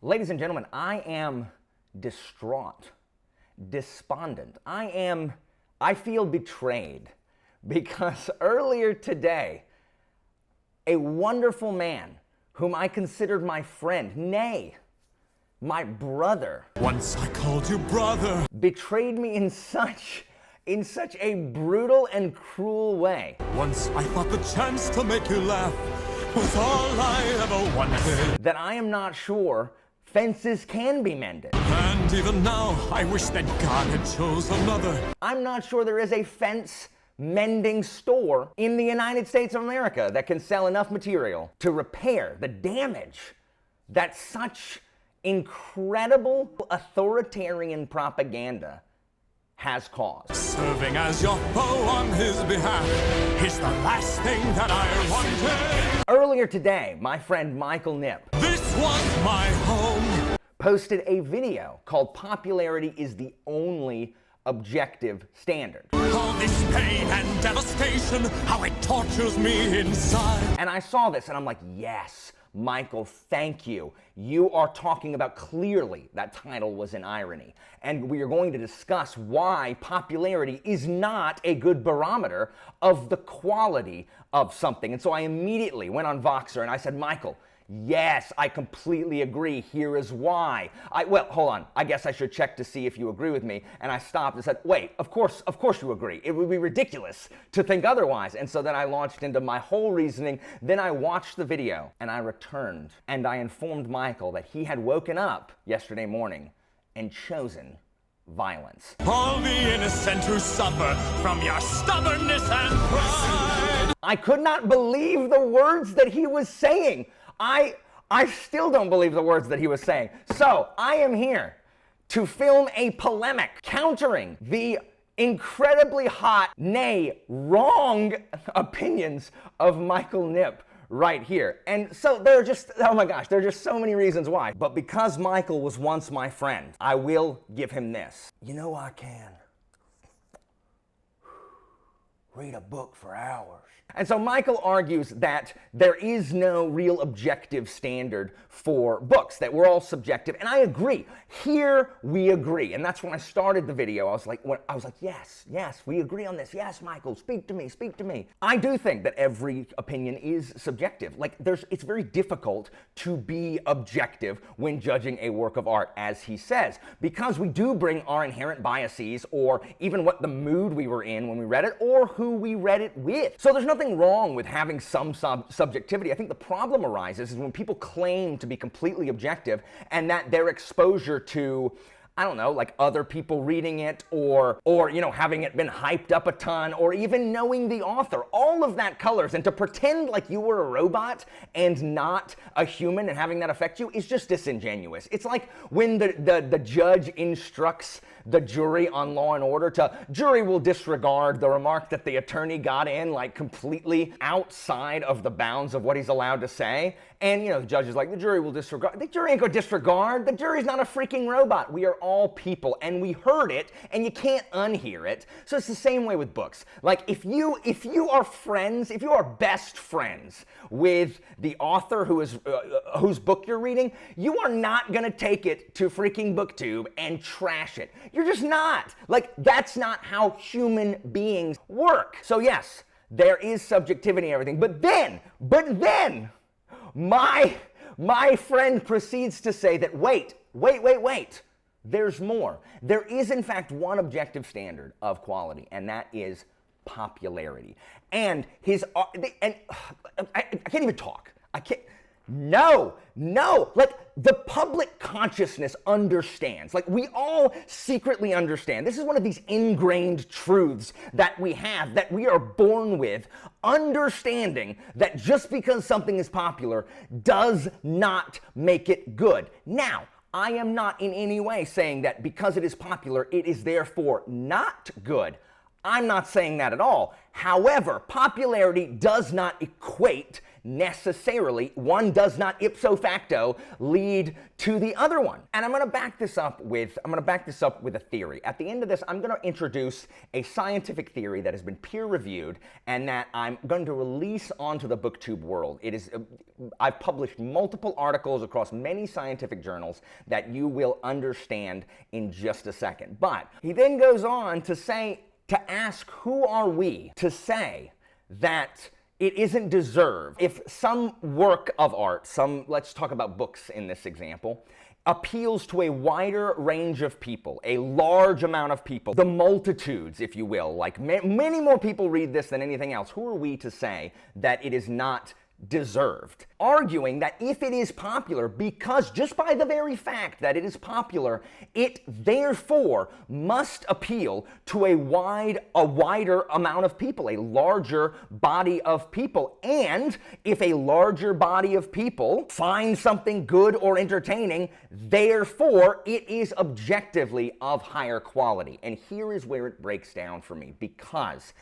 Ladies and gentlemen, I am distraught, despondent. I feel betrayed because earlier today, a wonderful man whom I considered my friend, nay, my brother. Once I called you brother. Betrayed me in such a brutal and cruel way. Once I thought the chance to make you laugh was all I ever wanted. That I am not sure fences can be mended. And even now, I wish that God had chose another. I'm not sure there is a fence mending store in the United States of America that can sell enough material to repair the damage that such incredible authoritarian propaganda has caused. Serving as your foe on his behalf is the last thing that I wanted. Earlier today, my friend Michael Nip, This was my home. posted a video called "Popularity is the Only Objective Standard." All this pain and devastation, how it tortures me inside. And I saw this and I'm like, yes, Michael, thank you. You are talking about clearly that title was an irony. And we are going to discuss why popularity is not a good barometer of the quality of something. And so I immediately went on Voxer and I said, Michael, yes, I completely agree. Here is why. Well, hold on. I guess I should check to see if you agree with me. And I stopped and said, wait, of course you agree. It would be ridiculous to think otherwise. And so then I launched into my whole reasoning. Then I watched the video and I returned and I informed Michael that he had woken up yesterday morning and chosen violence. All the innocent who suffer from your stubbornness and pride. I could not believe the words that he was saying. I still don't believe the words that he was saying. So I am here to film a polemic countering the incredibly hot, nay, wrong opinions of Michael Nip right here. And so there are just, oh my gosh, there are just so many reasons why. But because Michael was once my friend, I will give him this. You know I can read a book for hours. And so Michael argues that there is no real objective standard for books, that we're all subjective, and I agree. Here we agree, and that's when I started the video. I was like, yes, we agree on this. Yes, Michael, speak to me, speak to me. I do think that every opinion is subjective. Like, it's very difficult to be objective when judging a work of art, as he says, because we do bring our inherent biases, or even what the mood we were in when we read it, or who we read it with. So there's nothing wrong with having some subjectivity. I think the problem arises is when people claim to be completely objective and that their exposure to, I don't know, like other people reading it or you know, having it been hyped up a ton, or even knowing the author, all of that colors, and to pretend like you were a robot and not a human and having that affect you is just disingenuous. It's like when the judge instructs the jury on Law and Order jury will disregard the remark that the attorney got in like completely outside of the bounds of what he's allowed to say. And you know, the judge is like, the jury will disregard. The jury ain't gonna disregard. The jury's not a freaking robot. We are all people, and we heard it, and you can't unhear it. So it's the same way with books. Like if you are best friends with the author whose book you're reading, you are not gonna take it to freaking BookTube and trash it. You're just not. Like, that's not how human beings work. So yes, there is subjectivity and everything, but then, my friend proceeds to say that wait, there's more. There is in fact one objective standard of quality, and that is popularity. And I can't even talk. No, like the public consciousness understands, like we all secretly understand. This is one of these ingrained truths that we have, that we are born with, understanding that just because something is popular does not make it good. Now, I am not in any way saying that because it is popular, it is therefore not good. I'm not saying that at all. However, popularity does not equate necessarily, one does not ipso facto lead to the other one. And I'm going to back this up with a theory. At the end of this, I'm going to introduce a scientific theory that has been peer-reviewed and that I'm going to release onto the booktube world. I've published multiple articles across many scientific journals that you will understand in just a second. But he then goes on to ask, who are we to say that it isn't deserved? If some work of art, let's talk about books in this example, appeals to a wider range of people, a large amount of people, the multitudes, if you will, like many more people read this than anything else, who are we to say that it is not deserved? Arguing that if it is popular, because just by the very fact that it is popular, it therefore must appeal to a wider amount of people, a larger body of people. And if a larger body of people find something good or entertaining, therefore it is objectively of higher quality. And here is where it breaks down for me, because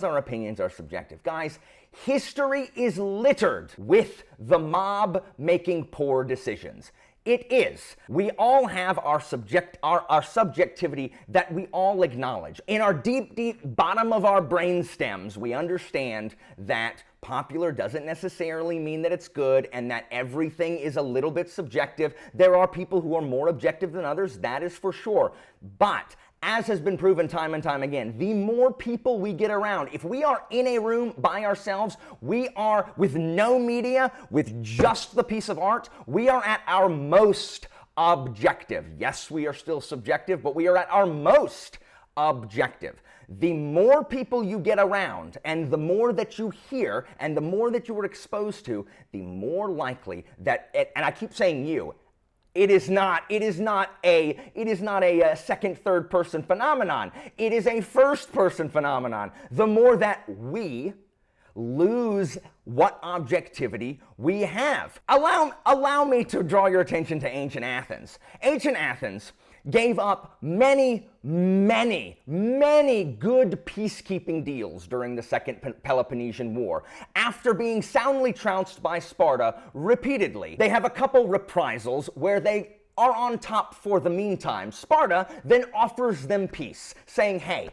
our opinions are subjective. Guys, history is littered with the mob making poor decisions. It is. We all have our subjectivity that we all acknowledge. In our deep, deep bottom of our brain stems, we understand that popular doesn't necessarily mean that it's good and that everything is a little bit subjective. There are people who are more objective than others, that is for sure. But as has been proven time and time again, the more people we get around, if we are in a room by ourselves, we are with no media, with just the piece of art, we are at our most objective. Yes, we are still subjective, but we are at our most objective. The more people you get around and the more that you hear and the more that you are exposed to, the more likely that, and I keep saying you, it is not a second, third person phenomenon. It is a first person phenomenon. The more that we lose what objectivity we have. Allow me to draw your attention to ancient Athens. Ancient Athens gave up many good peacekeeping deals during the Second Peloponnesian War after being soundly trounced by Sparta repeatedly. They have a couple reprisals where they are on top for the meantime. Sparta then offers them peace, saying, hey,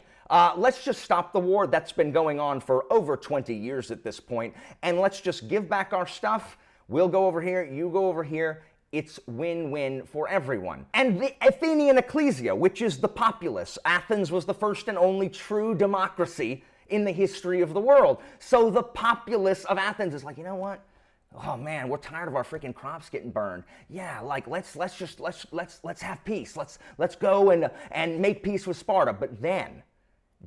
let's just stop the war that's been going on for over 20 years at this point, and let's just give back our stuff. We'll go over here, you go over here. It's win-win for everyone. And the Athenian ecclesia, which is the populace. Athens was the first and only true democracy in the history of the world. So the populace of Athens is like, you know what? Oh man, we're tired of our freaking crops getting burned. Yeah, like let's have peace. Let's go and make peace with Sparta. But then,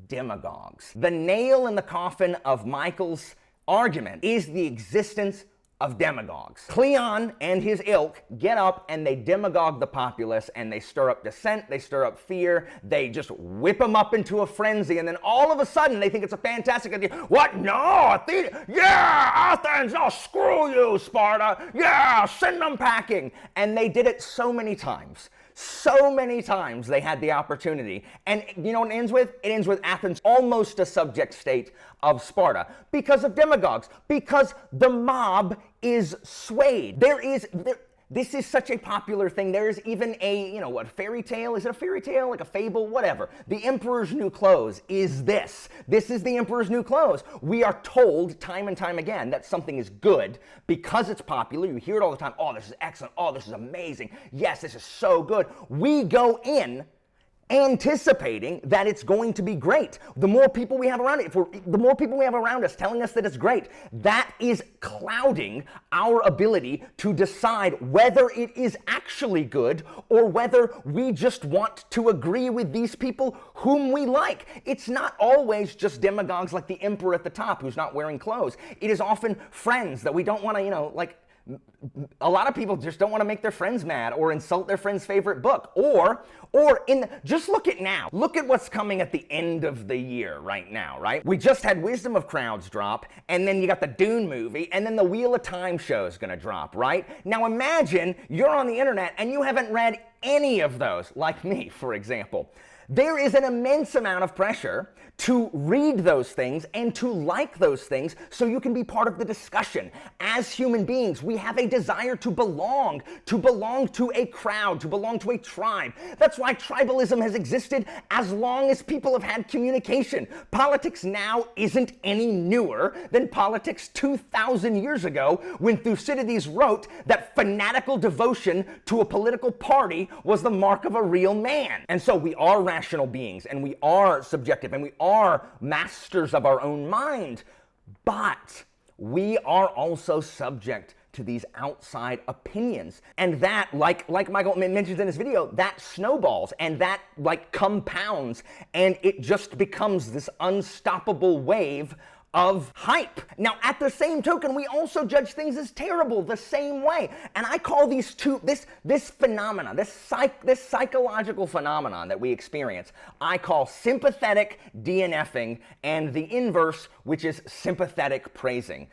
demagogues. The nail in the coffin of Michael's argument is the existence of demagogues. Cleon and his ilk get up and they demagogue the populace and they stir up dissent, they stir up fear, they just whip them up into a frenzy, and then all of a sudden they think it's a fantastic idea. What? No, Athens? Yeah, Athens, oh, screw you, Sparta. Yeah, send them packing. And they did it so many times. So many times they had the opportunity. And you know what it ends with? It ends with Athens almost a subject state of Sparta because of demagogues, because the mob is swayed. This is such a popular thing. There's even a, fairy tale? Is it a fairy tale? Like a fable? Whatever. The Emperor's New Clothes is this. This is the Emperor's New Clothes. We are told time and time again that something is good because it's popular. You hear it all the time. Oh, this is excellent. Oh, this is amazing. Yes, this is so good. We go in anticipating that it's going to be great. The more people we have around it, the more people we have around us telling us that it's great, that is clouding our ability to decide whether it is actually good or whether we just want to agree with these people whom we like. It's not always just demagogues like the emperor at the top who's not wearing clothes. It is often friends that we don't want to, a lot of people just don't want to make their friends mad or insult their friend's favorite book. Just look at now. Look at what's coming at the end of the year right now, right? We just had Wisdom of Crowds drop, and then you got the Dune movie, and then the Wheel of Time show is going to drop, right? Now imagine you're on the internet and you haven't read any of those, like me, for example. There is an immense amount of pressure to read those things and to like those things so you can be part of the discussion. As human beings, we have a desire to belong to a crowd, to belong to a tribe. That's why tribalism has existed as long as people have had communication. Politics now isn't any newer than politics 2,000 years ago when Thucydides wrote that fanatical devotion to a political party was the mark of a real man. And so we are rational beings, and we are subjective, and we are masters of our own mind, but we are also subject to these outside opinions. And that, like Michael mentions in his video, that snowballs and that compounds, and it just becomes this unstoppable wave of hype. Now, at the same token, we also judge things as terrible the same way. And I call these two, this phenomena, this psychological phenomenon that we experience, I call sympathetic DNFing, and the inverse, which is sympathetic praising.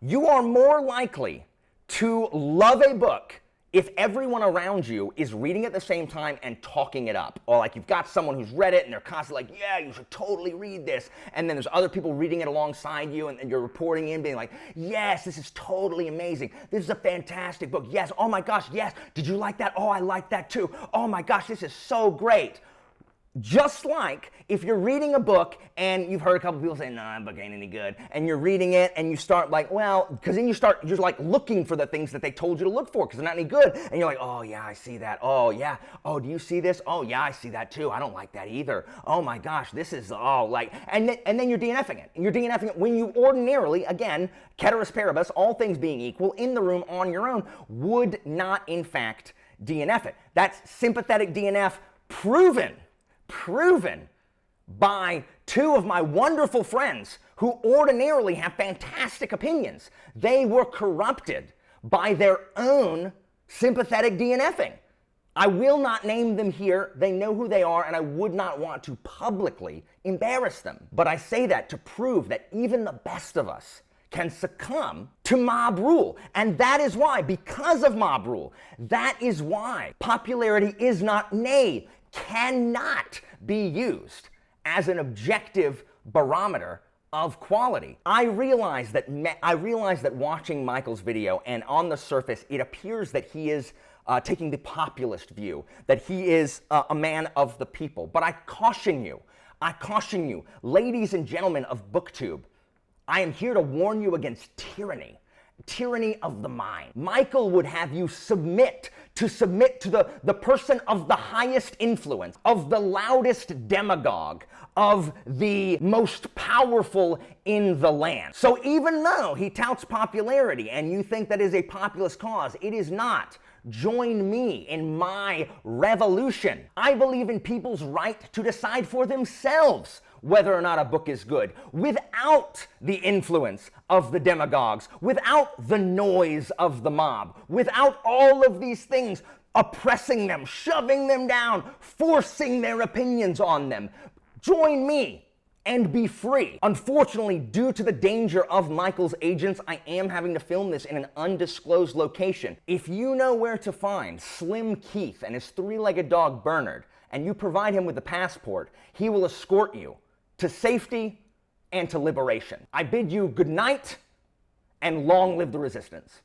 You are more likely to love a book if everyone around you is reading it at the same time and talking it up. Or you've got someone who's read it and they're constantly yeah, you should totally read this. And then there's other people reading it alongside you, and you're reporting in being yes, this is totally amazing. This is a fantastic book. Yes, oh my gosh, yes. Did you like that? Oh, I like that too. Oh my gosh, this is so great. Just like if you're reading a book and you've heard a couple people say, no, that book ain't any good, and you're reading it and you start because then you're looking for the things that they told you to look for because they're not any good, and you're oh yeah, I see that. Oh yeah. Oh, do you see this? Oh yeah, I see that too. I don't like that either. Oh my gosh, this is and then you're DNFing it. And you're DNFing it when you ordinarily, again, ceteris paribus, all things being equal, in the room on your own, would not in fact DNF it. That's sympathetic DNF proven by two of my wonderful friends who ordinarily have fantastic opinions. They were corrupted by their own sympathetic DNFing. I will not name them here. They know who they are, and I would not want to publicly embarrass them. But I say that to prove that even the best of us can succumb to mob rule. And that is why, because of mob rule, that is why popularity is not, nay, cannot be used as an objective barometer of quality. I realize that watching Michael's video, and on the surface, it appears that he is taking the populist view, that he is a man of the people. But I caution you, ladies and gentlemen of BookTube, I am here to warn you against tyranny of the mind. Michael would have you submit to the person of the highest influence, of the loudest demagogue, of the most powerful in the land. So even though he touts popularity and you think that is a populist cause, it is not. Join me in my revolution. I believe in people's right to decide for themselves whether or not a book is good, without the influence of the demagogues, without the noise of the mob, without all of these things oppressing them, shoving them down, forcing their opinions on them. Join me and be free. Unfortunately, due to the danger of Michael's agents, I am having to film this in an undisclosed location. If you know where to find Slim Keith and his three-legged dog Bernard, and you provide him with a passport, he will escort you to safety and to liberation. I bid you good night, and long live the resistance.